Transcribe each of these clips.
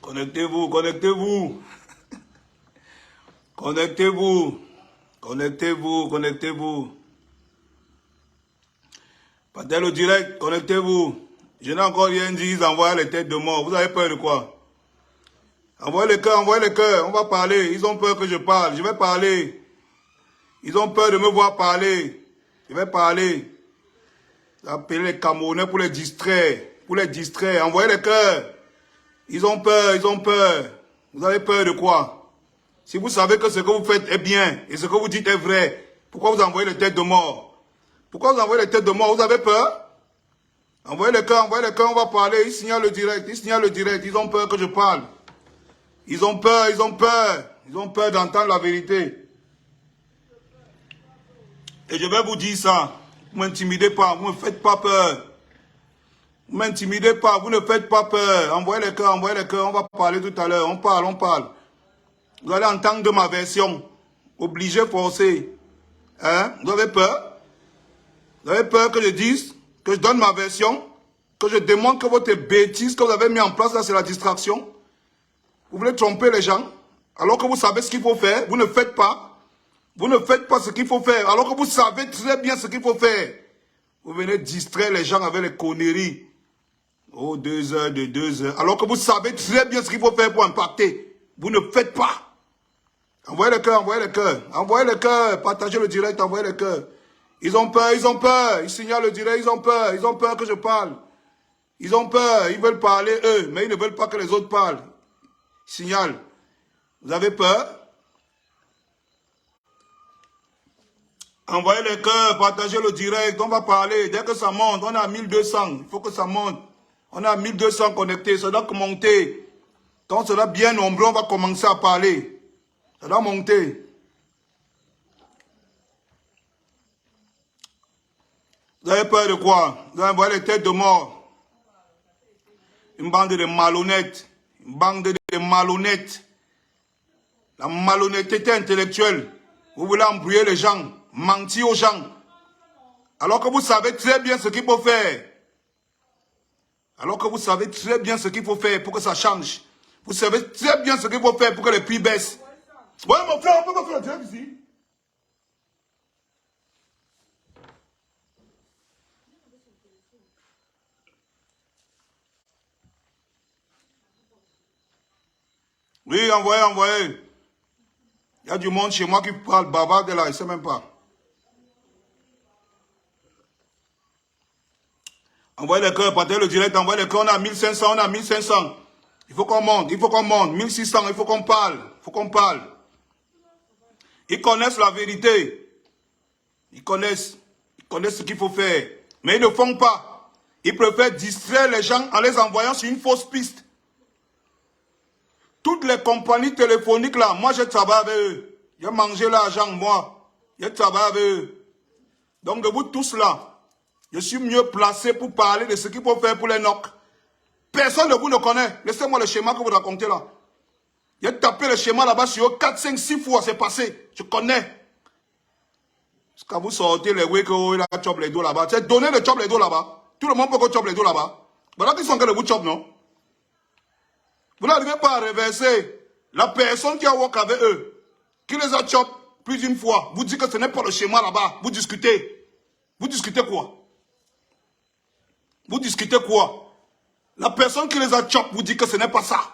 Connectez-vous, connectez-vous. Connectez-vous. Connectez-vous, connectez-vous. Partez le direct, connectez-vous. Je n'ai encore rien dit, ils envoient les têtes de mort. Vous avez peur de quoi? Envoyez les cœurs, envoyez les cœurs. On va parler. Ils ont peur que je parle. Je vais parler. Ils ont peur de me voir parler. Je vais parler. Appelez les Camerounais pour les distraire. Pour les distraire. Envoyez les cœurs. Ils ont peur, ils ont peur. Vous avez peur de quoi? Si vous savez que ce que vous faites est bien et ce que vous dites est vrai, pourquoi vous envoyez les têtes de mort? Pourquoi vous envoyez les têtes de mort? Vous avez peur? Envoyez les cœurs, on va parler. Ils signalent le direct, ils signalent le direct. Ils ont peur que je parle. Ils ont peur, ils ont peur. Ils ont peur d'entendre la vérité. Et je vais vous dire ça. Vous ne m'intimidez pas, vous ne me faites pas peur. Vous ne m'intimidez pas, vous ne faites pas peur. Envoyez les cœurs, on va parler tout à l'heure. On parle, on parle. Vous allez entendre de ma version. Obligé, forcé. Hein? Vous avez peur? Vous avez peur que je dise, que je donne ma version, que je démontre que votre bêtise que vous avez mis en place là, c'est la distraction? Vous voulez tromper les gens, alors que vous savez ce qu'il faut faire, vous ne faites pas. Vous ne faites pas ce qu'il faut faire, alors que vous savez très bien ce qu'il faut faire. Vous venez distraire les gens avec les conneries. Oh, 2 heures, de 2 heures. Alors que vous savez très bien ce qu'il faut faire pour impacter. Vous ne faites pas. Envoyez le cœur, envoyez le cœur. Envoyez le cœur, partagez le direct, envoyez le cœur. Ils ont peur, ils ont peur. Ils signalent le direct, ils ont peur que je parle. Ils ont peur, ils veulent parler eux, mais ils ne veulent pas que les autres parlent. Ils signalent. Vous avez peur? Envoyez le cœur, partagez le direct, on va parler. Dès que ça monte, on est à 1200. Il faut que ça monte. On est à 1200 connectés, ça doit monter. Quand on sera bien nombreux, on va commencer à parler. Ça doit monter. Vous avez peur de quoi? Vous avez envoyé les têtes de mort. Une bande de malhonnêtes. Une bande de malhonnêtes. La malhonnêteté intellectuelle. Vous voulez embrouiller les gens, mentir aux gens. Alors que vous savez très bien ce qu'il faut faire. Alors que vous savez très bien ce qu'il faut faire pour que ça change. Vous savez très bien ce qu'il faut faire pour que les prix baissent. Ouais, mon frère, on peut pas faire le direct ici. Oui, envoyez, envoyez. Il y a du monde chez moi qui parle bavarde là, il ne sait même pas. Envoyez les cœurs, partagez le direct, envoyez les cœurs, on a 1500, on a 1500. Il faut qu'on monte, 1600, il faut qu'on parle, Ils connaissent la vérité. Ils connaissent ce qu'il faut faire. Mais ils ne font pas. Ils préfèrent distraire les gens en les envoyant sur une fausse piste. Toutes les compagnies téléphoniques là, moi je travaille avec eux. J'ai mangé l'argent, moi. Je travaille avec eux. Donc de vous tous là, je suis mieux placé pour parler de ce qu'il faut faire pour les NOC. Personne de vous ne connaît. Laissez-moi le schéma que vous racontez là. J'ai tapé le schéma là-bas sur 4, 5, 6 fois, c'est passé. Je connais. Quand vous sortez les wekos, il a chop les dos là-bas. C'est donner le chop les dos là-bas. Tout le monde peut chop les dos là-bas. Voilà qu'ils sont en train de vous chop, non? Vous n'arrivez pas à reverser la personne qui a work avec eux, qui les a chop plus d'une fois. Vous dites que ce n'est pas le schéma là-bas. Vous discutez. Vous discutez quoi? Vous discutez quoi? La personne qui les a chop vous dit que ce n'est pas ça.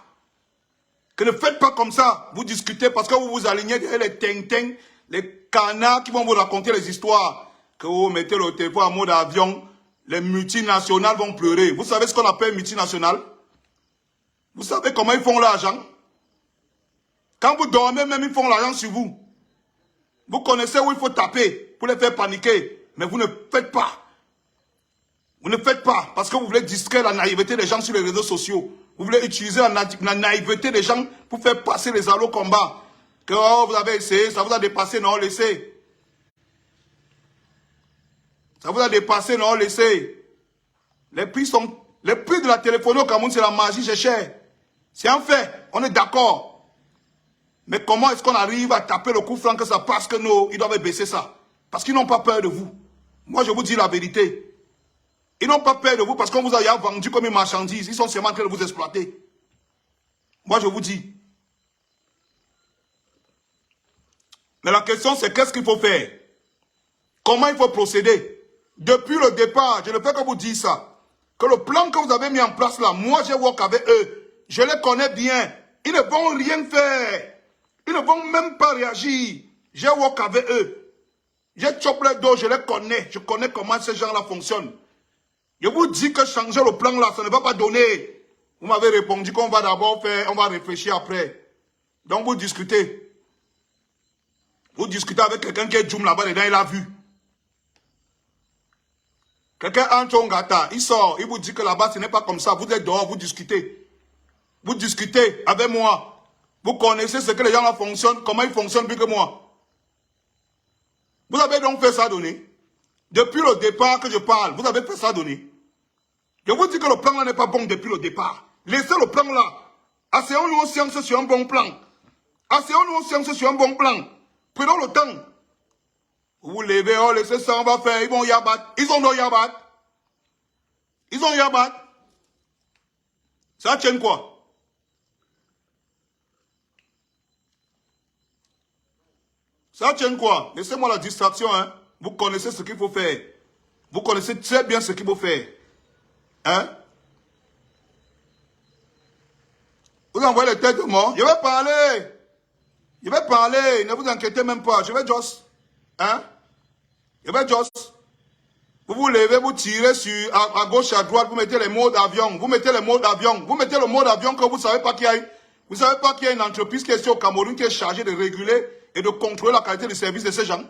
Que ne faites pas comme ça. Vous discutez parce que vous vous alignez derrière les ting-ting, les canards qui vont vous raconter les histoires. Que vous mettez le téléphone en mode avion, les multinationales vont pleurer. Vous savez ce qu'on appelle multinationales? Vous savez comment ils font l'argent? Quand vous dormez, même ils font l'argent sur vous. Vous connaissez où il faut taper pour les faire paniquer. Mais vous ne faites pas. Vous ne faites pas parce que vous voulez distraire la naïveté des gens sur les réseaux sociaux. Vous voulez utiliser la naïveté des gens pour faire passer les allos combats. Que oh, vous avez essayé, ça vous a dépassé, non, laissez. Ça vous a dépassé, non, laissez. Les prix de la téléphonie au Cameroun, c'est la magie, c'est cher. C'est un fait, on est d'accord. Mais comment est-ce qu'on arrive à taper le coup franc que ça passe que non, ils doivent baisser ça? Parce qu'ils n'ont pas peur de vous. Moi, je vous dis la vérité. Ils n'ont pas peur de vous parce qu'on vous a vendu comme une marchandise. Ils sont seulement en train de vous exploiter. Moi, je vous dis. Mais la question, c'est qu'est-ce qu'il faut faire? Comment il faut procéder? Depuis le départ, je ne fais que vous dire ça. Que le plan que vous avez mis en place là, moi, j'ai work avec eux. Je les connais bien. Ils ne vont rien faire. Ils ne vont même pas réagir. J'ai work avec eux. J'ai chop les dos, je les connais. Je connais comment ces gens-là fonctionnent. Je vous dis que changer le plan là, ça ne va pas donner. Vous m'avez répondu qu'on va d'abord faire, on va réfléchir après. Donc vous discutez. Vous discutez avec quelqu'un qui est Djoum là-bas dedans, il a vu. Quelqu'un entre au gata, il sort, il vous dit que là-bas ce n'est pas comme ça. Vous êtes dehors, vous discutez. Vous discutez avec moi. Vous connaissez ce que les gens là fonctionnent, comment ils fonctionnent plus que moi. Vous avez donc fait ça donner. Depuis le départ que je parle, vous avez fait ça donner. Je vous dis que le plan là n'est pas bon depuis le départ. Laissez le plan là. Asseyons-nous en science sur un bon plan. Asseyons-nous en science sur un bon plan. Prenons le temps. Vous vous levez, oh, laissez ça, on va faire. Ils vont y abattre. Ils ont no y abattre. Ils ont y abattre. Ça tient quoi? Ça tient quoi? Laissez-moi la distraction, hein. Vous connaissez ce qu'il faut faire. Vous connaissez très bien ce qu'il faut faire. Hein? Vous envoyez les têtes de mort. Je vais parler. Je vais parler. Ne vous inquiétez même pas. Je vais juste. Hein? Je vais juste. Vous vous levez, vous tirez sur, à gauche, à droite, vous mettez les modes avion. Vous mettez les modes avion. Vous mettez le mode avion que vous ne savez pas qu'il y a. Vous savez pas qu'il y a une entreprise qui est ici au Cameroun qui est chargée de réguler et de contrôler la qualité du service de ces gens.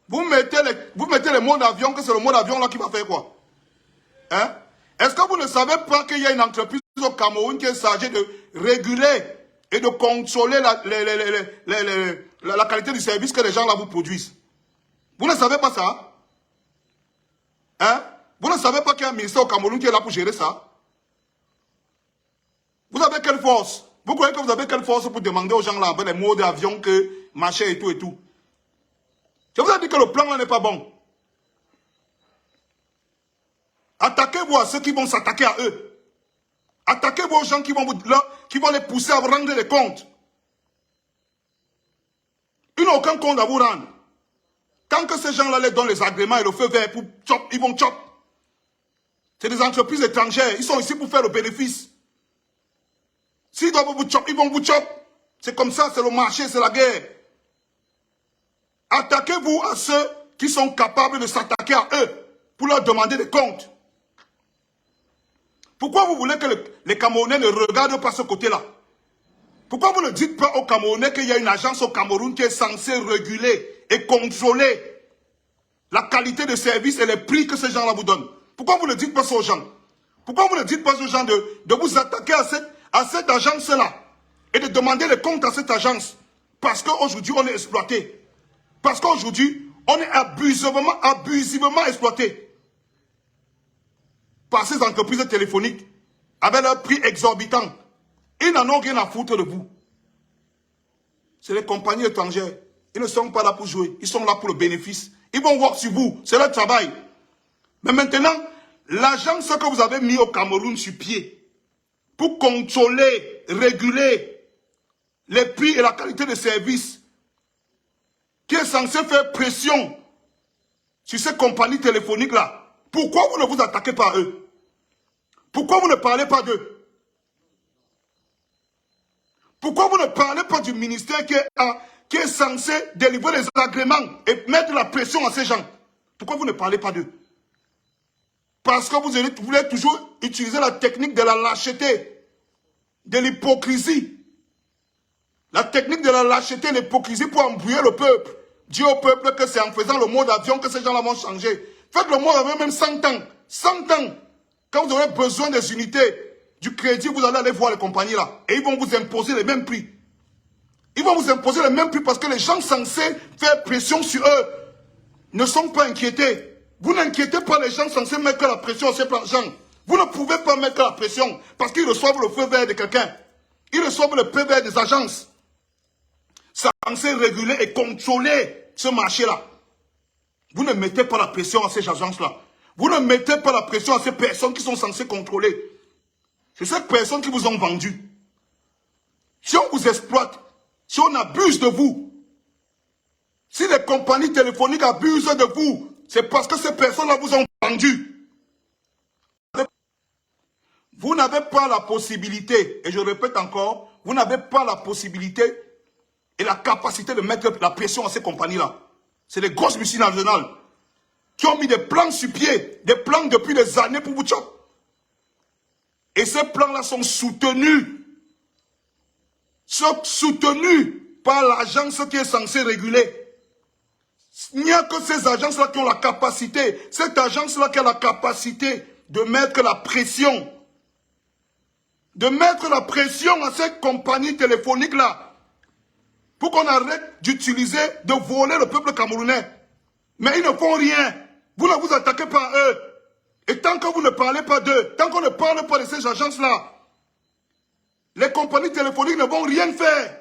Vous mettez les modes avion, que c'est le mode avion là qui va faire quoi? Hein? Est-ce que vous ne savez pas qu'il y a une entreprise au Cameroun qui est chargée de réguler et de contrôler la qualité du service que les gens là vous produisent? Vous ne savez pas ça? Hein? Vous ne savez pas qu'il y a un ministère au Cameroun qui est là pour gérer ça? Vous avez quelle force? Vous croyez que vous avez quelle force pour demander aux gens là avec les modes d'avion que machin et tout et tout? Je vous ai dit que le plan là n'est pas bon. Attaquez-vous à ceux qui vont s'attaquer à eux. Attaquez-vous aux gens qui vont les pousser à vous rendre des comptes. Ils n'ont aucun compte à vous rendre. Tant que ces gens-là les donnent les agréments et le feu vert pour chop, ils vont chop. C'est des entreprises étrangères. Ils sont ici pour faire le bénéfice. S'ils doivent vous chop, ils vont vous chop. C'est comme ça, c'est le marché, c'est la guerre. Attaquez-vous à ceux qui sont capables de s'attaquer à eux pour leur demander des comptes. Pourquoi vous voulez que les Camerounais ne regardent pas ce côté-là? Pourquoi vous ne dites pas aux Camerounais qu'il y a une agence au Cameroun qui est censée réguler et contrôler la qualité de service et les prix que ces gens-là vous donnent? Pourquoi vous ne dites pas ça aux gens? Pourquoi vous ne dites pas aux gens de vous attaquer à cette agence-là et de demander les comptes à cette agence? Parce qu'aujourd'hui, on est exploité. Parce qu'aujourd'hui, on est abusivement exploité par ces entreprises téléphoniques avec leurs prix exorbitants. Ils n'en ont rien à foutre de vous. C'est les compagnies étrangères. Ils ne sont pas là pour jouer. Ils sont là pour le bénéfice. Ils vont voir sur vous. C'est leur travail. Mais maintenant, l'agence que vous avez mis au Cameroun sur pied pour contrôler, réguler les prix et la qualité de service, qui est censé faire pression sur ces compagnies téléphoniques-là, pourquoi vous ne vous attaquez pas à eux? Pourquoi vous ne parlez pas d'eux? Pourquoi vous ne parlez pas du ministère qui est censé délivrer les agréments et mettre la pression à ces gens? Pourquoi vous ne parlez pas d'eux? Parce que vous voulez toujours utiliser la technique de la lâcheté, de l'hypocrisie. La technique de la lâcheté et l'hypocrisie pour embrouiller le peuple. Dire au peuple que c'est en faisant le mode avion que ces gens-là vont changer. Faites le mode avion même 100 ans. 100 ans. Quand vous aurez besoin des unités, du crédit, vous allez aller voir les compagnies là. Et ils vont vous imposer les mêmes prix. Ils vont vous imposer les mêmes prix parce que les gens censés faire pression sur eux ne sont pas inquiétés. Vous n'inquiétez pas les gens censés mettre la pression sur ces gens. Vous ne pouvez pas mettre la pression parce qu'ils reçoivent le feu vert de quelqu'un. Ils reçoivent le feu vert des agences. censés réguler et contrôler ce marché-là. Vous ne mettez pas la pression à ces agences-là. Vous ne mettez pas la pression à ces personnes qui sont censées contrôler. C'est ces personnes qui vous ont vendu. Si on vous exploite, si on abuse de vous, si les compagnies téléphoniques abusent de vous, c'est parce que ces personnes-là vous ont vendu. Vous n'avez pas la possibilité, et je répète encore, vous n'avez pas la possibilité et la capacité de mettre la pression à ces compagnies-là. C'est des grosses multinationales qui ont mis des plans sur pied, des plans depuis des années pour vous choper. Et ces plans-là sont soutenus par l'agence qui est censée réguler. Il n'y a que ces agences-là qui ont la capacité, cette agence-là qui a la capacité de mettre la pression. De mettre la pression à ces compagnies téléphoniques-là. Pour qu'on arrête d'utiliser, de voler le peuple camerounais. Mais ils ne font rien. Vous ne vous attaquez pas à eux. Et tant que vous ne parlez pas d'eux, tant qu'on ne parle pas de ces agences-là, les compagnies téléphoniques ne vont rien faire.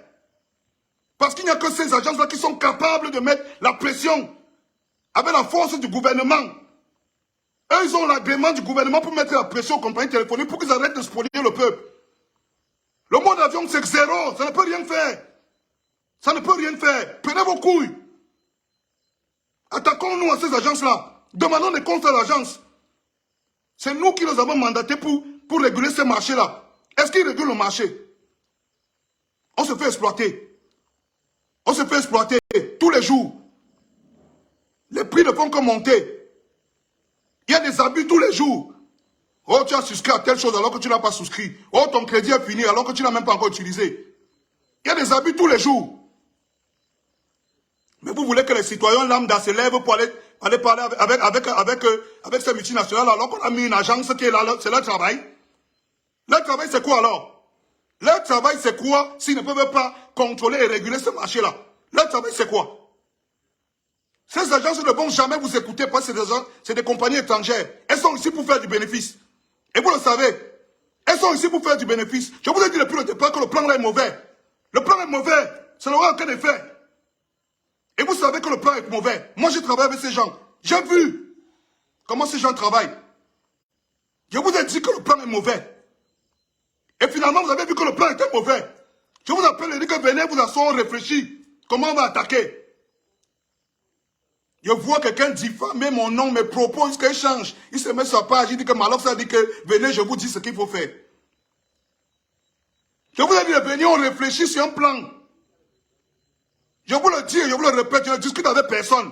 Parce qu'il n'y a que ces agences-là qui sont capables de mettre la pression avec la force du gouvernement. Eux, ils ont l'agrément du gouvernement pour mettre la pression aux compagnies téléphoniques pour qu'ils arrêtent de spolier le peuple. Le mode avion, c'est zéro. Ça ne peut rien faire. Ça ne peut rien faire. Prenez vos couilles. Attaquons-nous à ces agences-là. Demandons des comptes à l'agence. C'est nous qui les avons mandatés pour réguler ces marchés-là. Est-ce qu'ils régulent le marché? On se fait exploiter. On se fait exploiter tous les jours. Les prix ne font que monter. Il y a des abus tous les jours. Oh, tu as souscrit à telle chose alors que tu n'as pas souscrit. Oh, ton crédit est fini alors que tu n'as même pas encore utilisé. Il y a des abus tous les jours. Mais vous voulez que les citoyens lambda se lèvent pour aller parler avec ces multinationales alors qu'on a mis une agence qui est là, c'est leur travail. Leur travail, c'est quoi alors? Leur travail, c'est quoi s'ils ne peuvent pas contrôler et réguler ce marché-là? Leur travail, c'est quoi? Ces agences ne vont jamais vous écouter parce que c'est des compagnies étrangères. Elles sont ici pour faire du bénéfice. Et vous le savez. Elles sont ici pour faire du bénéfice. Je vous ai dit depuis le départ que le plan là est mauvais. Le plan est mauvais. Ça n'aura aucun effet. Et vous savez que le plan est mauvais. Moi, j'ai travaillé avec ces gens. J'ai vu comment ces gens travaillent. Je vous ai dit que le plan est mauvais. Et finalement, vous avez vu que le plan était mauvais. Je vous appelle et dis que venez, vous asseyons, réfléchir. Comment on va attaquer? Je vois quelqu'un diffamer mon nom, mes propos, il change. Il se met sur la page, il dit que Malox a dit que venez, je vous dis ce qu'il faut faire. Je vous ai dit, venez, on réfléchit sur un plan. Je vous le dis et je vous le répète, je ne discute avec personne.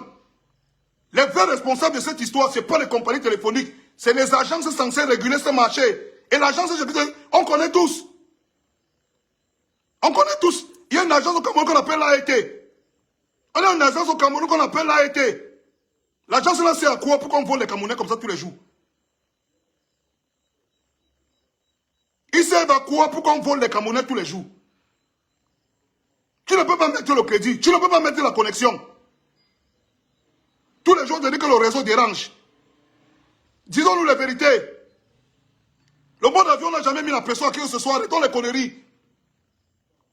Les vrais responsables de cette histoire, ce n'est pas les compagnies téléphoniques, c'est les agences censées réguler ce marché. Et l'agence, on connaît tous. On connaît tous. Il y a une agence au Cameroun qu'on appelle l'AET. On a une agence au Cameroun qu'on appelle l'AET. L'agence là, c'est à quoi pour qu'on vole les Camerounais comme ça tous les jours? Il sert à quoi pour qu'on vole les Camerounais tous les jours? Tu ne peux pas mettre le crédit, tu ne peux pas mettre la connexion. Tous les jours, on dit que le réseau dérange. Disons-nous la vérité. Le mode avion n'a jamais mis la pression à qui que ce soit, arrêtons les conneries.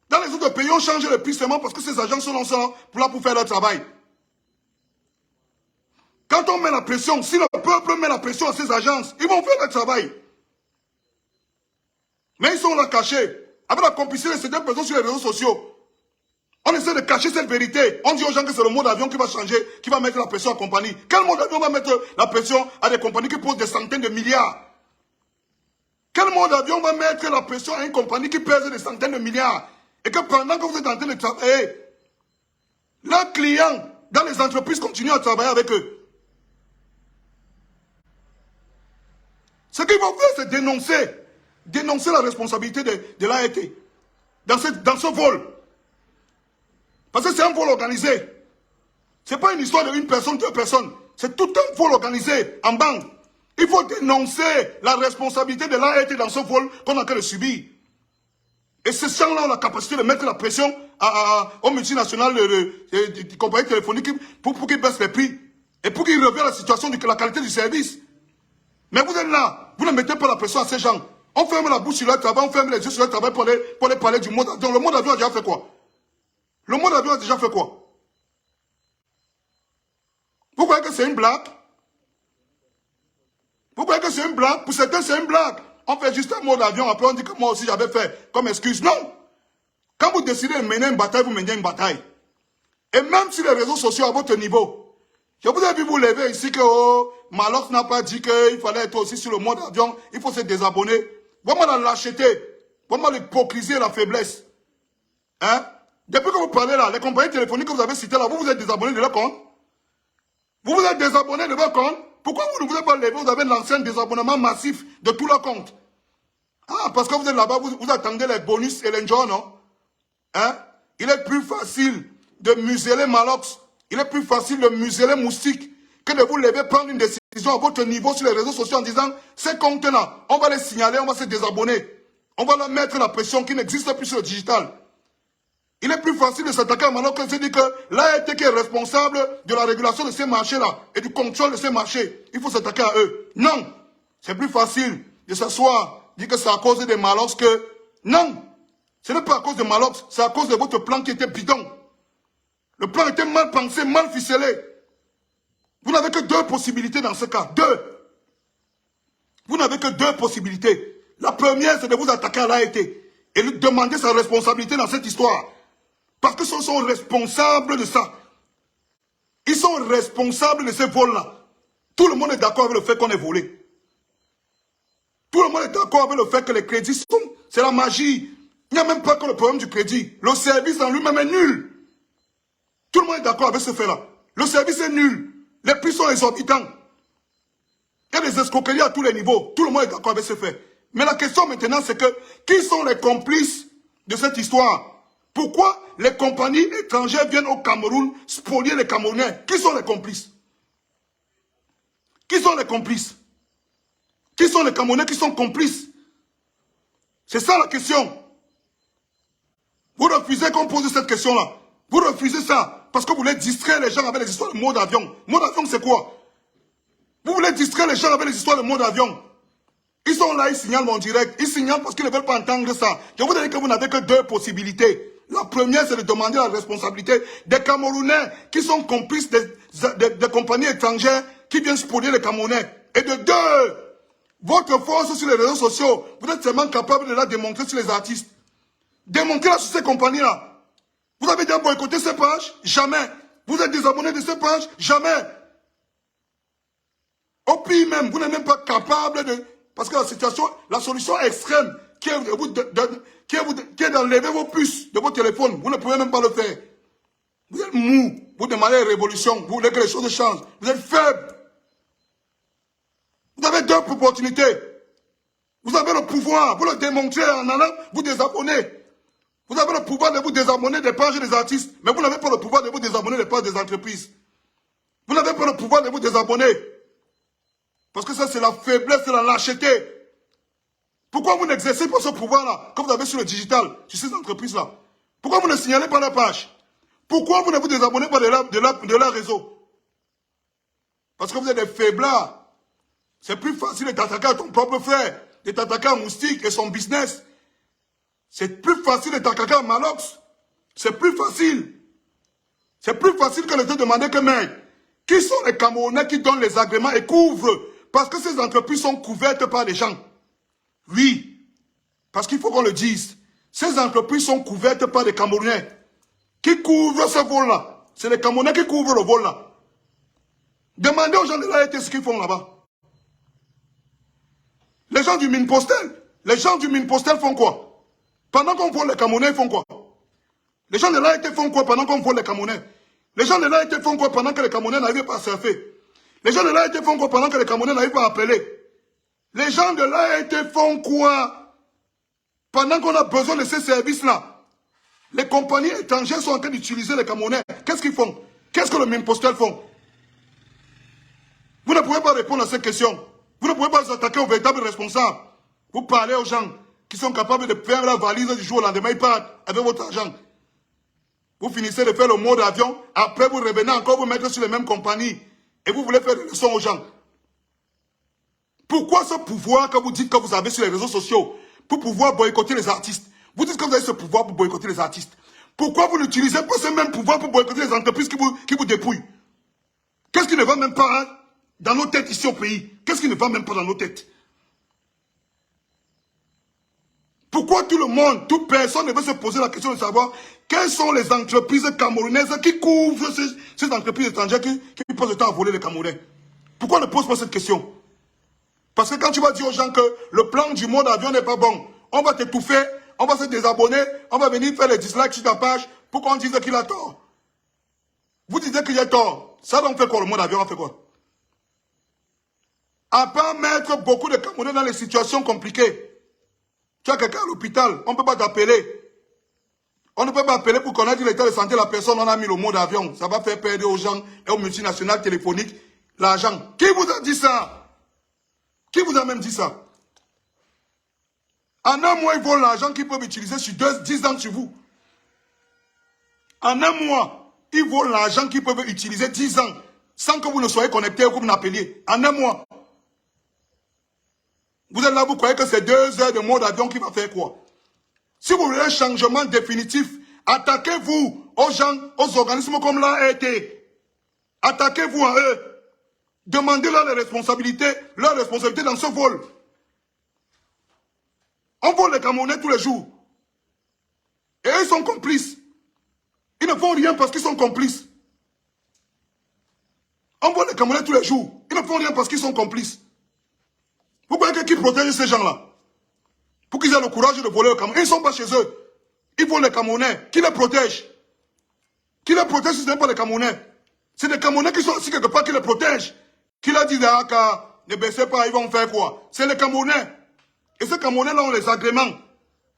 Dans les autres pays, on change le prix seulement parce que ces agents sont là pour faire leur travail. Quand on met la pression, si le peuple met la pression à ces agences, ils vont faire leur travail. Mais ils sont là cachés. Avec la complicité de certaines personnes sur les réseaux sociaux. On essaie de cacher cette vérité. On dit aux gens que c'est le mode avion qui va changer, qui va mettre la pression à la compagnie. Quel mode avion va mettre la pression à des compagnies qui posent des centaines de milliards? Quel mode avion va mettre la pression à une compagnie qui pèse des centaines de milliards? Et que pendant que vous êtes en train de travailler, leurs clients dans les entreprises continuent à travailler avec eux. Ce qu'ils vont faire, c'est dénoncer la responsabilité de l'AET dans ce vol. Parce que c'est un vol organisé. Ce n'est pas une histoire de une personne, deux personnes. C'est tout un vol organisé en bande. Il faut dénoncer la responsabilité de l'AET dans ce vol qu'on a en train de subir. Et ces gens-là ont la capacité de mettre la pression aux multinationales des compagnies téléphoniques pour qu'ils baissent les prix et pour qu'ils reviennent la situation de la qualité du service. Mais vous êtes là, vous ne mettez pas la pression à ces gens. On ferme la bouche sur leur travail, on ferme les yeux sur leur travail pour les parler du mode avion. Le mode avion a déjà fait quoi? Le mot d'avion a déjà fait quoi? Vous croyez que c'est une blague? Vous croyez que c'est une blague? Pour certains, c'est une blague. On fait juste un mot d'avion, après on dit que moi aussi j'avais fait comme excuse. Non! Quand vous décidez de mener une bataille, vous menez une bataille. Et même sur les réseaux sociaux à votre niveau, je vous ai vu vous lever ici que oh, Malox n'a pas dit qu'il fallait être aussi sur le mode avion, il faut se désabonner. Vraiment la lâcheté, vraiment l'hypocrisie et la faiblesse. Hein? Depuis que vous parlez là, les compagnies téléphoniques que vous avez citées là, vous vous êtes désabonnés de leur compte? Vous vous êtes désabonnés de leur compte? Pourquoi vous ne vous êtes pas levé? Vous avez lancé un désabonnement massif de tout leur compte. Ah, parce que vous êtes là-bas, vous attendez les bonus et les gens, non? Hein? Il est plus facile de museler Malox, il est plus facile de museler Moustique que de vous lever prendre une décision à votre niveau sur les réseaux sociaux en disant ces comptes-là, on va les signaler, on va se désabonner. On va leur mettre la pression qui n'existe plus sur le digital. Il est plus facile de s'attaquer à Malox que de se dire que l'AET qui est responsable de la régulation de ces marchés-là et du contrôle de ces marchés, il faut s'attaquer à eux. Non, c'est plus facile de s'asseoir, dire que c'est à cause des Malox que... Non, ce n'est pas à cause de Malox, c'est à cause de votre plan qui était bidon. Le plan était mal pensé, mal ficelé. Vous n'avez que deux possibilités dans ce cas. Deux. Vous n'avez que deux possibilités. La première, c'est de vous attaquer à l'AET et lui demander sa responsabilité dans cette histoire. Parce que ce sont responsables de ça. Ils sont responsables de ces vols-là. Tout le monde est d'accord avec le fait qu'on est volé. Tout le monde est d'accord avec le fait que les crédits sont... C'est la magie. Il n'y a même pas que le problème du crédit. Le service en lui-même est nul. Tout le monde est d'accord avec ce fait-là. Le service est nul. Les prix sont exorbitants. Il y a des escroqueries à tous les niveaux. Tout le monde est d'accord avec ce fait. Mais la question maintenant, c'est que qui sont les complices de cette histoire? Pourquoi les compagnies étrangères viennent au Cameroun spolier les Camerounais? Qui sont les complices? Qui sont les complices? Qui sont les Camerounais qui sont complices? C'est ça la question. Vous refusez qu'on pose cette question-là. Vous refusez ça parce que vous voulez distraire les gens avec les histoires de mode d'avion. Mode d'avion, c'est quoi? Vous voulez distraire les gens avec les histoires de mode d'avion. Ils sont là, ils signalent mon direct. Ils signalent parce qu'ils ne veulent pas entendre ça. Je vous dis que vous n'avez que deux possibilités. La première, c'est de demander la responsabilité des Camerounais qui sont complices des compagnies étrangères qui viennent spolier les Camerounais. Et de deux, votre force sur les réseaux sociaux, vous êtes seulement capable de la démontrer sur les artistes. Démontrez-la sur ces compagnies-là. Vous avez déjà boycotté ces pages? Jamais. Vous êtes désabonné de ces pages? Jamais. Au pire même, vous n'êtes même pas capable de... Parce que la solution extrême qui est d'enlever vos puces de vos téléphones, vous ne pouvez même pas le faire. Vous êtes mou, vous demandez révolution, vous voulez que les choses changent. Vous êtes faible. Vous avez deux opportunités. Vous avez le pouvoir, vous le démontrez en allant vous désabonner. Vous avez le pouvoir de vous désabonner des pages des artistes, mais vous n'avez pas le pouvoir de vous désabonner des pages des entreprises. Vous n'avez pas le pouvoir de vous désabonner. Parce que ça, c'est la faiblesse, c'est la lâcheté. Pourquoi vous n'exercez pas ce pouvoir-là, que vous avez sur le digital, sur ces entreprises-là? Pourquoi vous ne signalez pas la page? Pourquoi vous ne vous désabonnez pas de leur réseau? Parce que vous êtes des faiblards. C'est plus facile de t'attaquer à ton propre frère, de t'attaquer à Moustique et son business. C'est plus facile de t'attaquer à Malox. C'est plus facile. C'est plus facile que de te demander que, mec, qui sont les Camerounais qui donnent les agréments et couvrent? Parce que ces entreprises sont couvertes par des gens. Oui, parce qu'il faut qu'on le dise. Ces entreprises sont couvertes par des Camerounais. Qui couvrent ce vol-là? C'est les Camerounais qui couvrent le vol-là. Demandez aux gens de l'AET ce qu'ils font là-bas. Les gens du mine postel. Les gens du mine postel font quoi? Pendant qu'on vole les Camerounais, ils font quoi? Les gens de l'AET font quoi pendant qu'on vole les Camerounais? Les gens de l'AET font quoi pendant que les Camerounais n'arrivent pas à surfer? Les gens de l'AET font quoi pendant que les Camerounais n'arrivent pas à appeler? Les gens de l'AET font quoi pendant qu'on a besoin de ces services-là? Les compagnies étrangères sont en train d'utiliser les Camerounais. Qu'est-ce qu'ils font? Qu'est-ce que le mine postel font? Vous ne pouvez pas répondre à cette question. Vous ne pouvez pas vous attaquer aux véritables responsables. Vous parlez aux gens qui sont capables de faire la valise du jour au lendemain, ils partent avec votre argent. Vous finissez de faire le mode avion, après vous revenez encore vous mettre sur les mêmes compagnies. Et vous voulez faire des leçons aux gens. Pourquoi ce pouvoir que vous dites que vous avez sur les réseaux sociaux pour pouvoir boycotter les artistes? Vous dites que vous avez ce pouvoir pour boycotter les artistes. Pourquoi vous n'utilisez pas ce même pouvoir pour boycotter les entreprises qui vous dépouillent? Qu'est-ce qui ne va même pas dans nos têtes ici au pays? Qu'est-ce qui ne va même pas dans nos têtes? Pourquoi tout le monde, toute personne ne veut se poser la question de savoir quelles sont les entreprises camerounaises qui couvrent ces entreprises étrangères qui passent le temps à voler les Camerounais? Pourquoi on ne pose pas cette question? Parce que quand tu vas dire aux gens que le plan du monde avion n'est pas bon, on va t'étouffer, on va se désabonner, on va venir faire les dislikes sur ta page pour qu'on dise qu'il a tort. Vous disiez qu'il a tort. Ça, on fait quoi? Le monde avion, on fait quoi? À part mettre beaucoup de Camerounais dans les situations compliquées. Tu as quelqu'un à l'hôpital, on ne peut pas t'appeler. On ne peut pas appeler pour connaître l'état de santé de la personne, on a mis le mot d'avion. Ça va faire perdre aux gens et aux multinationales téléphoniques l'argent. Qui vous a dit ça? Qui vous a même dit ça? En un mois, ils volent l'argent qu'ils peuvent utiliser sur 10 ans sur vous. En un mois, ils volent l'argent qu'ils peuvent utiliser 10 ans sans que vous ne soyez connecté ou que vous n'appeliez. En un mois. Vous êtes là, vous croyez que c'est 2 heures de mode d'avion qui va faire quoi? Si vous voulez un changement définitif, attaquez-vous aux gens, aux organismes comme l'AET. Attaquez-vous à eux. Demandez-leur les responsabilités, leurs responsabilités dans ce vol. On vole les Camerounais tous les jours. Et eux, ils sont complices. Ils ne font rien parce qu'ils sont complices. On vole les Camerounais tous les jours. Ils ne font rien parce qu'ils sont complices. Vous croyez qui protège ces gens-là? Pour qu'ils aient le courage de voler le Cameroun. Ils ne sont pas chez eux. Ils volent les Camerounais. Qui les protège? Qui les protège si ce n'est pas les Camerounais? C'est les Camerounais qui sont assis quelque part qui les protègent. Qui leur disent, ah, ne baissez pas, ils vont faire quoi? C'est les Camerounais. Et ces Camerounais-là ont les agréments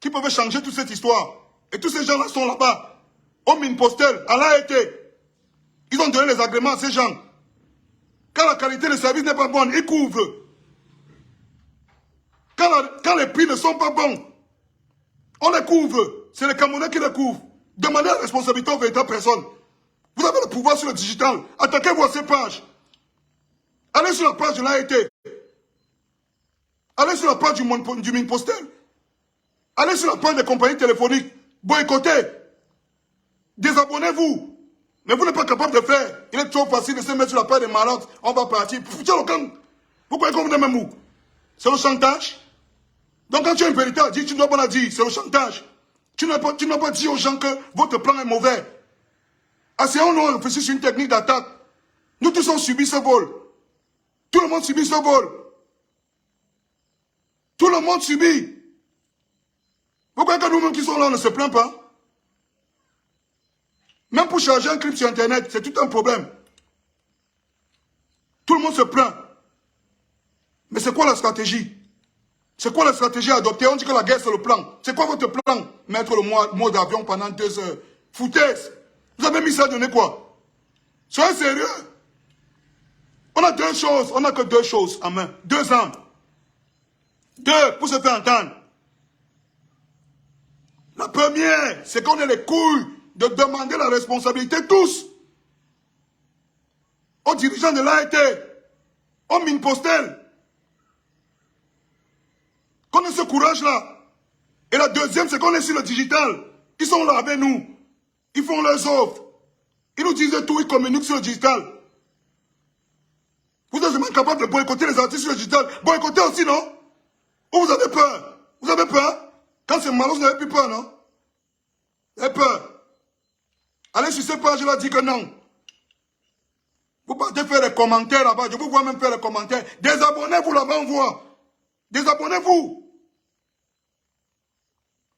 qui peuvent changer toute cette histoire. Et tous ces gens-là sont là-bas. Au mine postel, à l'AET. Ils ont donné les agréments à ces gens. Quand la qualité de service n'est pas bonne, ils couvrent. Quand les prix ne sont pas bons, on les couvre. C'est les Camerounais qui les couvrent. Demandez la responsabilité aux véritables personnes. Vous avez le pouvoir sur le digital. Attaquez-vous à ces pages. Allez sur la page de l'AET. Allez sur la page du mine postel. Allez sur la page des compagnies téléphoniques. Boycottez. Désabonnez-vous. Mais vous n'êtes pas capable de faire. Il est trop facile de se mettre sur la page des malades. On va partir. Tiens, le camp. Vous croyez qu'on vous même où? C'est le chantage. Donc quand tu as une vérité à dire, tu ne dois pas la dire. C'est le chantage. Tu n'as pas dit aux gens que votre plan est mauvais. Asseyons-nous à réfléchir sur une technique d'attaque. Nous tous on subit ce vol. Tout le monde subit ce vol. Tout le monde subit. Vous croyez que nous-mêmes qui sommes là, on ne se plaint pas? Même pour charger un clip sur Internet, c'est tout un problème. Tout le monde se plaint. Mais c'est quoi la stratégie? C'est quoi la stratégie adoptée? On dit que la guerre, c'est le plan. C'est quoi votre plan? Mettre le mot d'avion pendant 2 heures. Foutaise. Vous avez mis ça à donner quoi? Soyez sérieux. On a 2 choses. On n'a que 2 choses en main. 2 ans. 2 pour se faire entendre. La première, c'est qu'on ait les couilles de demander la responsabilité tous. Aux dirigeants de l'AET. Aux mines postales. Qu'on ait ce courage-là. Et la deuxième, c'est qu'on est sur le digital. Ils sont là avec nous. Ils font leurs offres. Ils nous disent tout, ils communiquent sur le digital. Vous êtes vraiment capable de boycotter les artistes sur le digital. Boycotter aussi, non? Ou vous avez peur? Vous avez peur? Quand c'est malheureux, vous n'avez plus peur, non? Vous avez peur? Allez sur cette page-là, dites que non. Vous partez faire des commentaires là-bas. Je vous vois même faire des commentaires. Désabonnez-vous là-bas, on voit. Désabonnez-vous.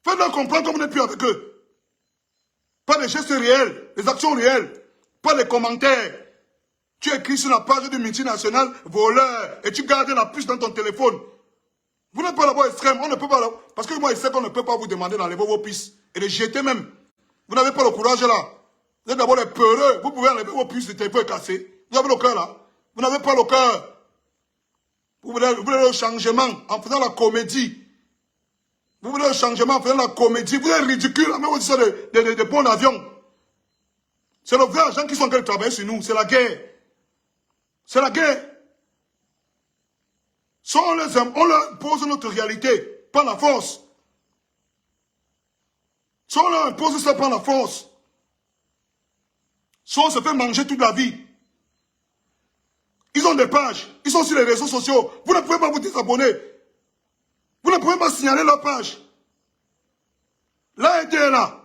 Faites-leur comprendre que vous n'êtes plus avec eux. Pas les gestes réels, les actions réelles. Pas les commentaires. Tu écris sur la page du multinational, voleur, et tu gardes la puce dans ton téléphone. Vous n'êtes pas là-bas extrême, on ne peut pas là. Parce que moi, je sais qu'on ne peut pas vous demander d'enlever vos puces et de jeter même. Vous n'avez pas le courage là. Vous êtes d'abord les peureux. Vous pouvez enlever vos puces, le téléphone est cassé. Vous avez le cœur là. Vous n'avez pas le cœur. Vous voulez le changement en faisant la comédie. Vous voulez le changement en faisant la comédie. Vous êtes ridicule en même temps de bons avions. C'est le vrai agent qui sont en train de travailler sur nous. C'est la guerre. C'est la guerre. Soit on leur pose notre réalité, pas la force. Si on leur impose ça par la force, si on se fait manger toute la vie, ils ont des pages, ils sont sur les réseaux sociaux, vous ne pouvez pas vous désabonner, vous ne pouvez pas signaler leur page. L'AET est là,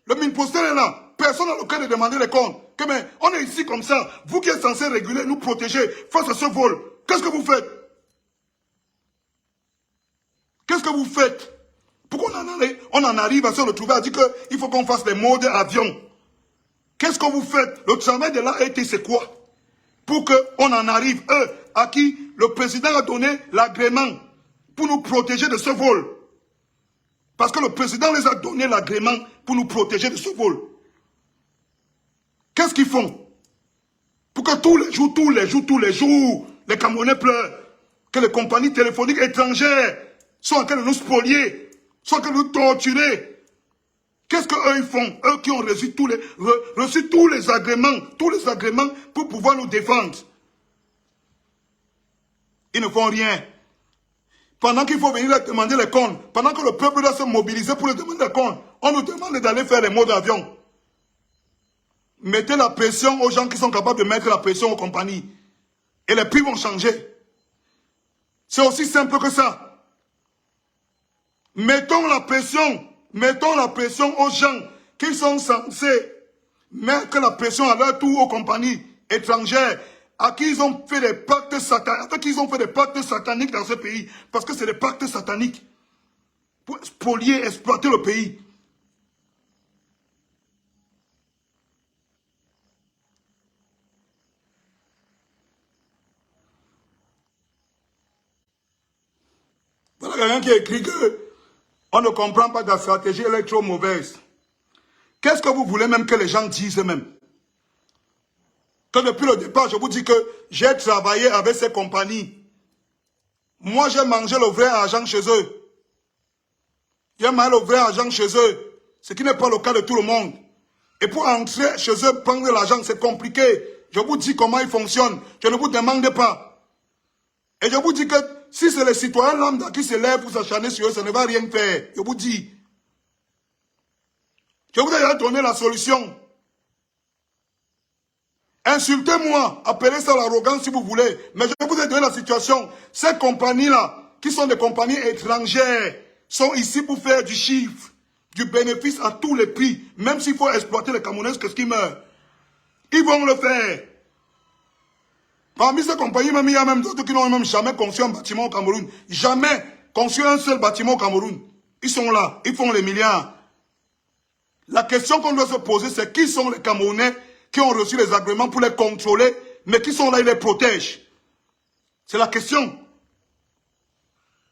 le Minpostel est là, personne n'a le cas de demander les comptes. Que, mais on est ici comme ça, vous qui êtes censés réguler, nous protéger face à ce vol, qu'est-ce que vous faites? Qu'est-ce que vous faites? Pourquoi on en arrive à se retrouver à dire qu'il faut qu'on fasse des modes avions? Qu'est-ce que vous faites? Le travail de l'AET, c'est quoi? Pour qu'on en arrive, eux, à qui le président a donné l'agrément pour nous protéger de ce vol. Parce que le président les a donné l'agrément pour nous protéger de ce vol. Qu'est-ce qu'ils font? Pour que tous les jours, les Camerounais pleurent. Que les compagnies téléphoniques étrangères sont en train de nous spolier, sont en train de nous torturer. Qu'est-ce qu'eux ils font? Eux qui ont reçu tous les agréments pour pouvoir nous défendre. Ils ne font rien. Pendant qu'il faut venir leur demander les comptes, pendant que le peuple doit se mobiliser pour leur demander les comptes, on nous demande d'aller faire les modes d'avion. Mettez la pression aux gens qui sont capables de mettre la pression aux compagnies. Et les prix vont changer. C'est aussi simple que ça. Mettons la pression aux gens qui sont censés mettre la pression à leur tour aux compagnies étrangères à qui ils ont fait des pactes sataniques, avec qui ils ont fait des pactes sataniques dans ce pays. Parce que c'est des pactes sataniques pour spolier, exploiter le pays. Voilà quelqu'un qui écrit que on ne comprend pas de la stratégie, elle est trop mauvaise. Qu'est-ce que vous voulez même que les gens disent eux-mêmes? Que depuis le départ, je vous dis que j'ai travaillé avec ces compagnies. Moi, j'ai mangé le vrai argent chez eux. J'ai mangé le vrai argent chez eux. Ce qui n'est pas le cas de tout le monde. Et pour entrer chez eux, prendre l'argent, c'est compliqué. Je vous dis comment ils fonctionnent. Je ne vous demande pas. Et je vous dis que si c'est les citoyens lambda qui se lèvent pour s'acharner sur eux, ça ne va rien faire. Je vous dis. Je vous ai déjà donné la solution. Insultez-moi, appelez ça l'arrogance si vous voulez. Mais je vous ai donné la situation. Ces compagnies-là, qui sont des compagnies étrangères, sont ici pour faire du chiffre, du bénéfice à tous les prix. Même s'il faut exploiter les Camerounais, qu'est-ce qui meurt? Ils vont le faire. Parmi ces compagnies, même, il y a même d'autres qui n'ont même jamais conçu un bâtiment au Cameroun. Jamais conçu un seul bâtiment au Cameroun. Ils sont là, ils font les milliards. La question qu'on doit se poser, c'est qui sont les Camerounais qui ont reçu les agréments pour les contrôler, mais qui sont là, ils les protègent. C'est la question.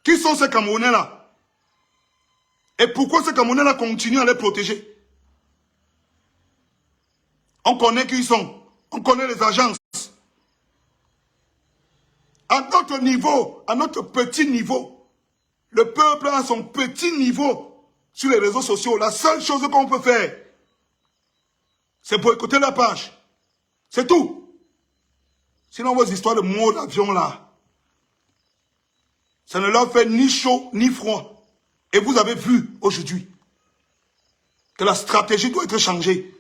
Qui sont ces Camerounais-là? Et pourquoi ces Camerounais-là continuent à les protéger? On connaît qui ils sont. On connaît les agences. À notre niveau, à notre petit niveau, le peuple a son petit niveau sur les réseaux sociaux. La seule chose qu'on peut faire, c'est boycotter la page. C'est tout. Sinon, vos histoires de mots d'avion là, ça ne leur fait ni chaud ni froid. Et vous avez vu aujourd'hui que la stratégie doit être changée.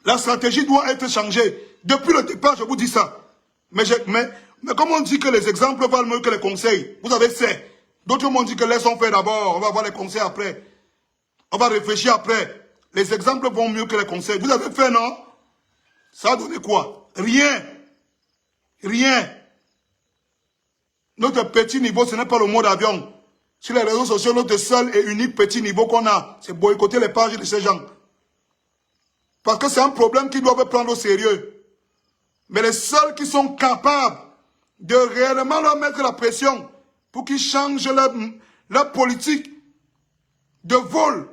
La stratégie doit être changée. Depuis le départ, je vous dis ça. Mais comme on dit que les exemples valent mieux que les conseils, vous avez fait. D'autres m'ont dit que laissons faire d'abord, on va voir les conseils après. On va réfléchir après. Les exemples vont mieux que les conseils. Vous avez fait, non? Ça a donné quoi? Rien. Rien. Notre petit niveau, ce n'est pas le mode avion. Sur les réseaux sociaux, notre seul et unique petit niveau qu'on a, c'est boycotter les pages de ces gens. Parce que c'est un problème qu'ils doivent prendre au sérieux. Mais les seuls qui sont capables de réellement leur mettre la pression pour qu'ils changent leur politique de vol,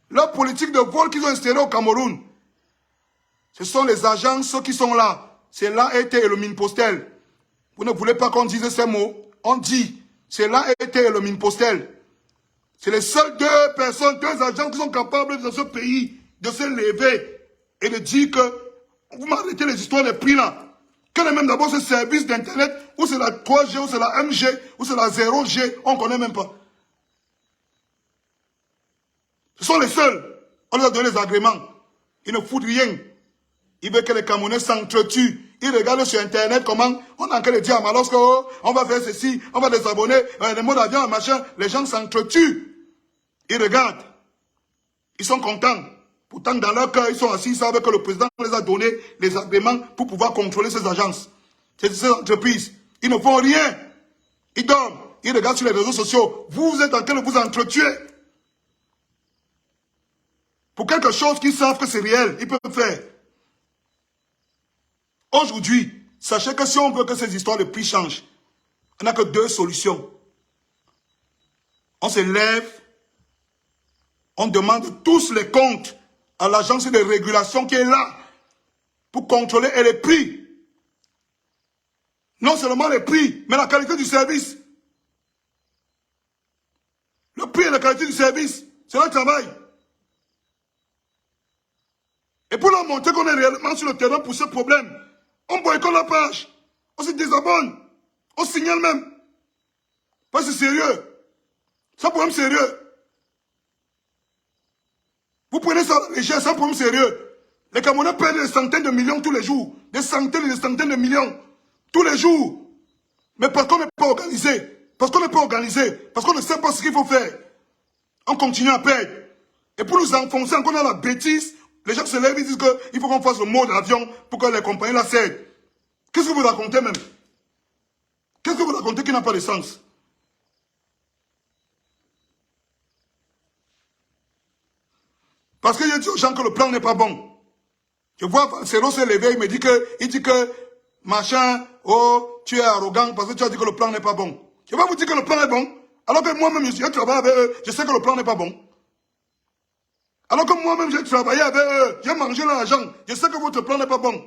leur politique de vol qu'ils ont installée au Cameroun, ce sont les agences qui sont là. C'est l'AET et le Minpostel. Vous ne voulez pas qu'on dise ces mots? On dit, c'est l'AET et le Minpostel. C'est les seules deux personnes, deux agents qui sont capables dans ce pays de se lever et de dire que vous m'arrêtez les histoires des prix là. Quel est même d'abord ce service d'internet, ou c'est la 3G, ou c'est la MG, ou c'est la 0G, on ne connaît même pas. Ce sont les seuls. On leur a donné les agréments. Ils ne foutent rien. Ils veulent que les Camerounais s'entretuent. Ils regardent sur Internet comment on a en train de dire à Malosco, oh, on va faire ceci, on va désabonner, les mots d'avion, machin. Les gens s'entretuent. Ils regardent. Ils sont contents. Pourtant, dans leur cœur, ils sont assis, ils savent que le président les a donné les agréments pour pouvoir contrôler ces agences, ces entreprises. Ils ne font rien. Ils dorment. Ils regardent sur les réseaux sociaux. Vous êtes en train de vous entretuer. Pour quelque chose qu'ils savent que c'est réel, ils peuvent faire. Aujourd'hui, sachez que si on veut que ces histoires de prix changent, on n'a que deux solutions. On se lève, on demande tous les comptes à l'agence de régulation qui est là pour contrôler les prix. Non seulement les prix, mais la qualité du service. Le prix et la qualité du service, c'est le travail. Et pour leur montrer qu'on est réellement sur le terrain pour ce problème, on boycotte la page, on se désabonne, on signale même. Parce que c'est sérieux. C'est un problème sérieux. Vous prenez ça à la légère, c'est un problème sérieux. Les Camerounais perdent des centaines de millions tous les jours. Des centaines et des centaines de millions. Tous les jours. Mais parce qu'on n'est pas organisé. Parce qu'on n'est pas organisé. Parce qu'on ne sait pas ce qu'il faut faire. On continue à perdre. Et pour nous enfoncer encore dans la bêtise, les gens se lèvent et disent qu'il faut qu'on fasse le mot d'avion pour que les compagnies la cèdent. Qu'est-ce que vous racontez même? Qu'est-ce que vous racontez qui n'a pas de sens? Parce que je dis aux gens que le plan n'est pas bon. Je vois Valsero se lever, il dit que, machin, oh, tu es arrogant parce que tu as dit que le plan n'est pas bon. Je vais vous dire que le plan est bon. Alors que moi-même, je travaille avec eux, je sais que le plan n'est pas bon. Alors que moi-même, j'ai travaillé avec eux, j'ai mangé l'argent, je sais que votre plan n'est pas bon.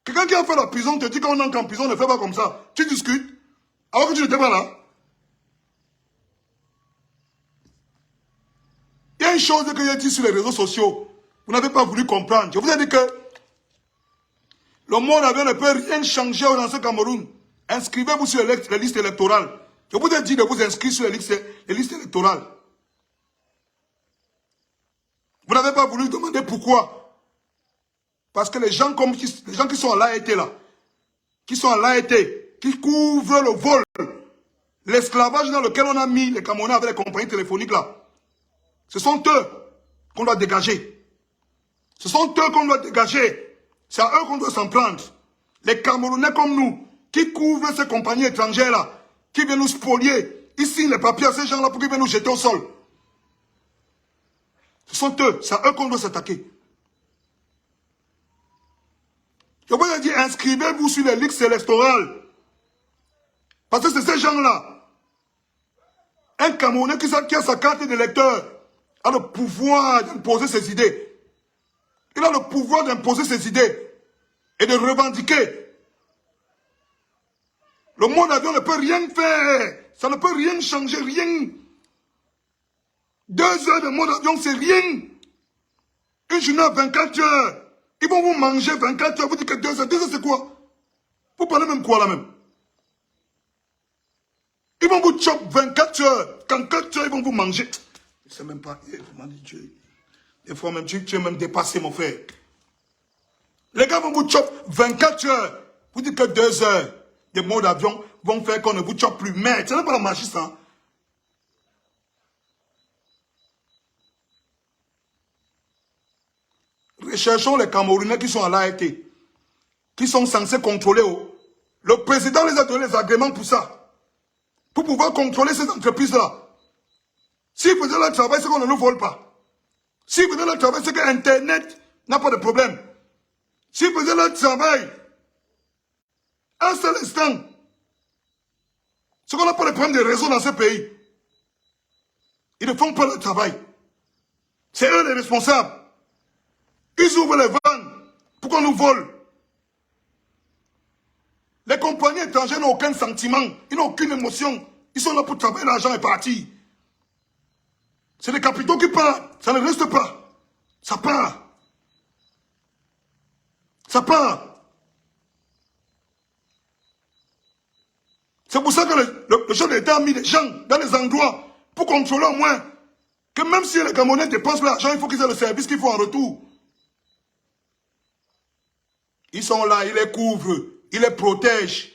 Quelqu'un qui a fait la prison te dit qu'on entre en prison, ne fait pas comme ça. Tu discutes, alors que tu n'étais pas là. Il y a une chose que j'ai dit sur les réseaux sociaux. Vous n'avez pas voulu comprendre. Je vous ai dit que le monde avion ne peut rien changer dans ce Cameroun. Inscrivez-vous sur les listes électorales. Je vous ai dit de vous inscrire sur les listes électorales. Vous n'avez pas voulu demander pourquoi. Parce que les gens qui sont à l'AET là, qui sont à l'AET, qui couvrent le vol, l'esclavage dans lequel on a mis les Camerounais avec les compagnies téléphoniques là, ce sont eux qu'on doit dégager. Ce sont eux qu'on doit dégager. C'est à eux qu'on doit s'en prendre. Les Camerounais comme nous, qui couvrent ces compagnies étrangères-là, qui viennent nous spolier, ils signent les papiers à ces gens-là pour qu'ils viennent nous jeter au sol. Ce sont eux, c'est à eux qu'on doit s'attaquer. Je vous ai dit, inscrivez-vous sur les listes électorales. Parce que c'est ces gens-là. Un Camerounais qui a sa carte d'électeur a le pouvoir d'imposer ses idées. Il a le pouvoir d'imposer ses idées et de revendiquer. Le monde avion ne peut rien faire. Ça ne peut rien changer, rien. 2 heures de mode avion, c'est rien. Une journée à 24 heures. Ils vont vous manger 24 heures. Vous dites que 2 heures. 2 heures, c'est quoi? Vous parlez même quoi là même? Ils vont vous choper 24 heures. Quand 4 heures, ils vont vous manger. Je ne sais même pas. Des fois même, tu es même dépassé, mon frère. Les gars vont vous choper 24 heures. Vous dites que 2 heures de mode avion vont faire qu'on ne vous chope plus. Mais ce n'est pas la magie, ça. Recherchons les Camerounais qui sont à l'AET, qui sont censés contrôler. Le président les a donné les agréments pour ça. Pour pouvoir contrôler ces entreprises-là. S'ils faisaient leur travail, c'est qu'on ne nous vole pas. S'ils faisaient leur travail, c'est que Internet n'a pas de problème. S'ils faisaient leur travail, un seul instant, c'est qu'on n'a pas de problème de réseau dans ce pays. Ils ne font pas leur travail. C'est eux les responsables. Ils ouvrent les vannes pour qu'on nous vole. Les compagnies étrangères n'ont aucun sentiment, ils n'ont aucune émotion. Ils sont là pour travailler, l'argent est parti. C'est des capitaux qui partent, ça ne reste pas. Ça part. Ça part. C'est pour ça que le chef d'État a mis des gens dans les endroits pour contrôler au moins Que même si les Camerounais dépensent l'argent, il faut qu'ils aient le service qu'il faut en retour. Ils sont là, ils les couvrent, ils les protègent.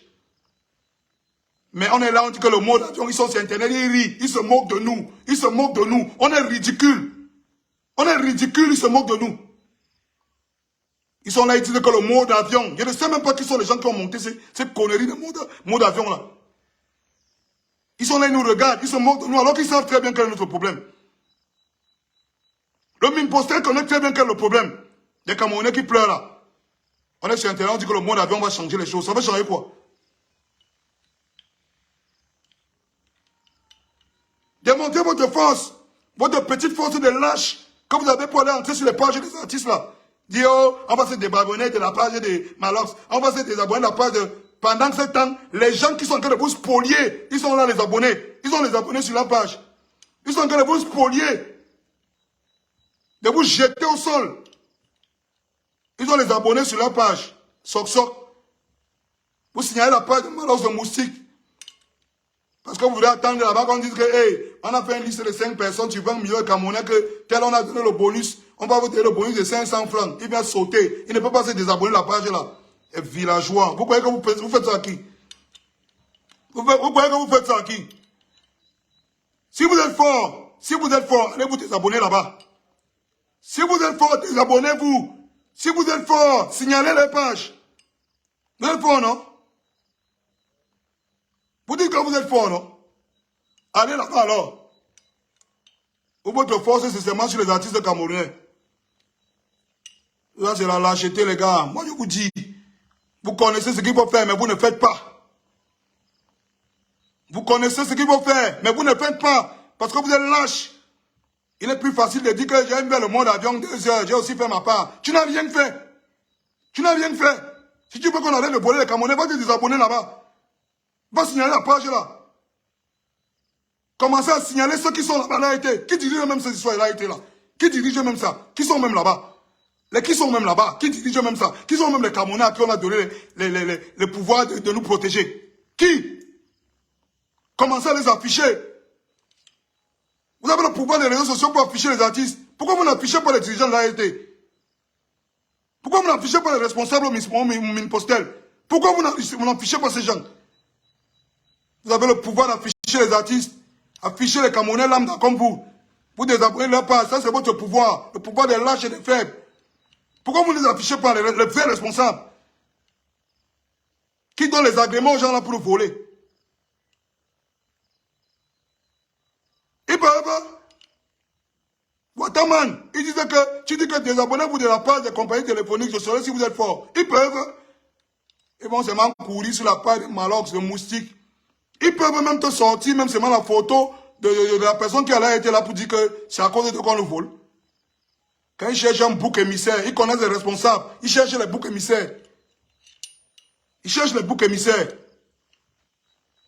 Mais on est là, on dit que le mot d'avion, ils sont sur Internet, ils rient, ils se moquent de nous. Ils se moquent de nous. On est ridicule. On est ridicule, ils se moquent de nous. Ils sont là, ils disent que le mot d'avion, je ne sais même pas qui sont les gens qui ont monté ces conneries de mot d'avion là. Ils sont là, ils nous regardent, ils se moquent de nous, alors qu'ils savent très bien quel est notre problème. Le Mimpostel connaît très bien quel est le problème. Des Camerounais qui pleurent là. On est sur Internet, on dit que le mot d'avion va changer les choses. Ça va changer quoi? Démontrez votre force, votre petite force de lâche que vous avez pour aller entrer sur les pages des artistes là. Dire, oh, on va se désabonner de la page de Malox, on va se désabonner de la page de... Pendant ce temps, les gens qui sont en train de vous spolier, ils sont là les abonnés. Ils ont les abonnés sur la page. Ils sont en train de vous spolier, de vous jeter au sol. Ils ont les abonnés sur leur page. Soc soc. Vous signalez la page de Malox de Moustique. Parce que vous voulez attendre là-bas qu'on dise que, hey, on a fait une liste de 5 personnes, tu 20 millions de Camerounais, que tel on a donné le bonus, on va vous donner le bonus de 500 francs. Il vient sauter. Il ne peut pas se désabonner de la page là. Et villageois. Vous croyez que vous faites ça à qui? Vous croyez que vous faites ça à qui? Si vous êtes fort, allez vous désabonner là-bas. Si vous êtes fort, désabonnez-vous. Si vous êtes fort, signalez les pages. Vous êtes fort, non? Vous dites que vous êtes fort, non? Allez là-bas alors. Votre force, c'est seulement sur les artistes camerounais. Là, c'est la lâcheté, les gars. Moi, je vous dis, vous connaissez ce qu'il faut faire, mais vous ne faites pas. Vous connaissez ce qu'il faut faire, mais vous ne faites pas. Parce que vous êtes lâche. Il est plus facile de dire que j'ai fait le monde avion 2 heures, j'ai aussi fait ma part. Tu n'as rien fait. Tu n'as rien fait. Si tu veux qu'on arrête de voler les Camerounais, va te désabonner là-bas. Va signaler la page là. Commencez à signaler ceux qui sont là-bas, là, été. Qui dirigent même ces histoires là, été là. Qui dirigent même ça. Qui sont même là-bas. Les qui sont même là-bas. Qui dirigent même ça. Qui sont même les Camerounais à qui on a donné le pouvoir de nous protéger. Qui? Commencez à les afficher. Vous avez le pouvoir des réseaux sociaux pour afficher les artistes. Pourquoi vous n'affichez pas les dirigeants de l'AET? Pourquoi vous n'affichez pas les responsables au Mimpostel? Pourquoi vous n'affichez pas ces gens? Vous avez le pouvoir d'afficher les artistes, afficher les Camerounais lambda comme vous. Vous désabonnez leur part, ça c'est votre pouvoir. Le pouvoir des lâches et des faibles. Pourquoi vous ne les affichez pas, les vrais responsables? Qui donnent les agréments aux gens là pour nous voler? Ils peuvent. Waterman, il disait que tu dis que désabonnez-vous de la page des compagnies téléphoniques, je saurai si vous êtes fort. Ils peuvent. Ils vont seulement courir sur la page de Malox, de Moustique. Ils peuvent même te sortir, même seulement la photo de la personne qui a été là pour dire que c'est à cause de qu'on le vole. Quand ils cherchent un bouc émissaire, ils connaissent les responsables. Ils cherchent les boucs émissaires. Ils cherchent les boucs émissaires.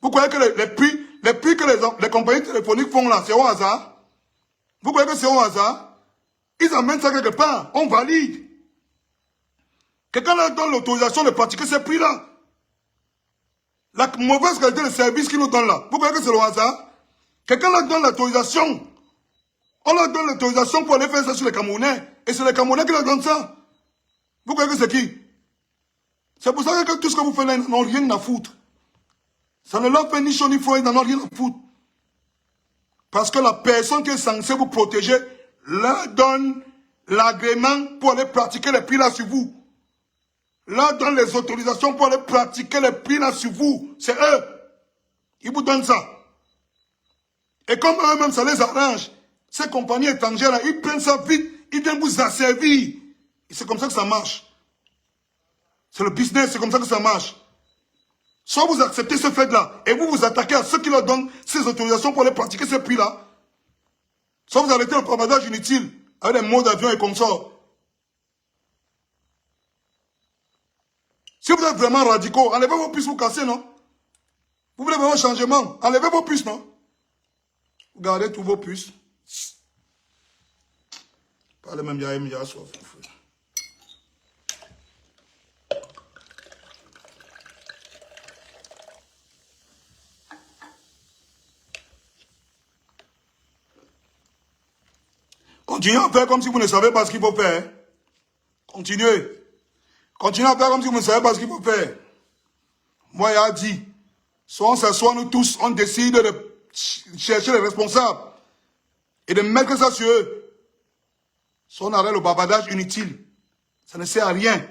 Vous croyez que les prix que les compagnies téléphoniques font là, c'est au hasard? Vous croyez que c'est au hasard? Ils amènent ça quelque part. On valide. Quelqu'un leur donne l'autorisation de pratiquer ces prix-là. La mauvaise qualité de service qu'ils nous donnent là. Vous croyez que c'est le hasard? Quelqu'un leur donne l'autorisation. On leur donne l'autorisation pour aller faire ça sur les Camerounais. Et c'est les Camerounais qui leur donnent ça. Vous croyez que c'est qui? C'est pour ça que tout ce que vous faites là, ils n'ont rien à foutre. Ça ne leur fait ni chaud ni froid, ils n'en ont rien à foutre. Parce que la personne qui est censée vous protéger leur donne l'agrément pour aller pratiquer les prix là sur vous. Leur donne les autorisations pour aller pratiquer les prix là sur vous. C'est eux. Ils vous donnent ça. Et comme eux-mêmes, ça les arrange, ces compagnies étrangères là, ils prennent ça vite, ils viennent vous asservir. Et c'est comme ça que ça marche. C'est le business, c'est comme ça que ça marche. Soit vous acceptez ce fait-là, et vous vous attaquez à ceux qui leur donnent ces autorisations pour aller pratiquer ces prix-là. Soit vous arrêtez le propagandage inutile, avec des mots d'avion et comme ça. Si vous êtes vraiment radicaux, enlevez vos puces, vous cassez, non? Vous voulez vraiment un changement, enlevez vos puces, non? Vous gardez tous vos puces. Parlez même, il y a soif. Continuez à faire comme si vous ne savez pas ce qu'il faut faire. Continuez. Continuez à faire comme si vous ne savez pas ce qu'il faut faire. Moi, il a dit, soit on s'assoit, nous tous, on décide de chercher les responsables et de mettre ça sur eux. Soit on arrête le bavardage inutile. Ça ne sert à rien.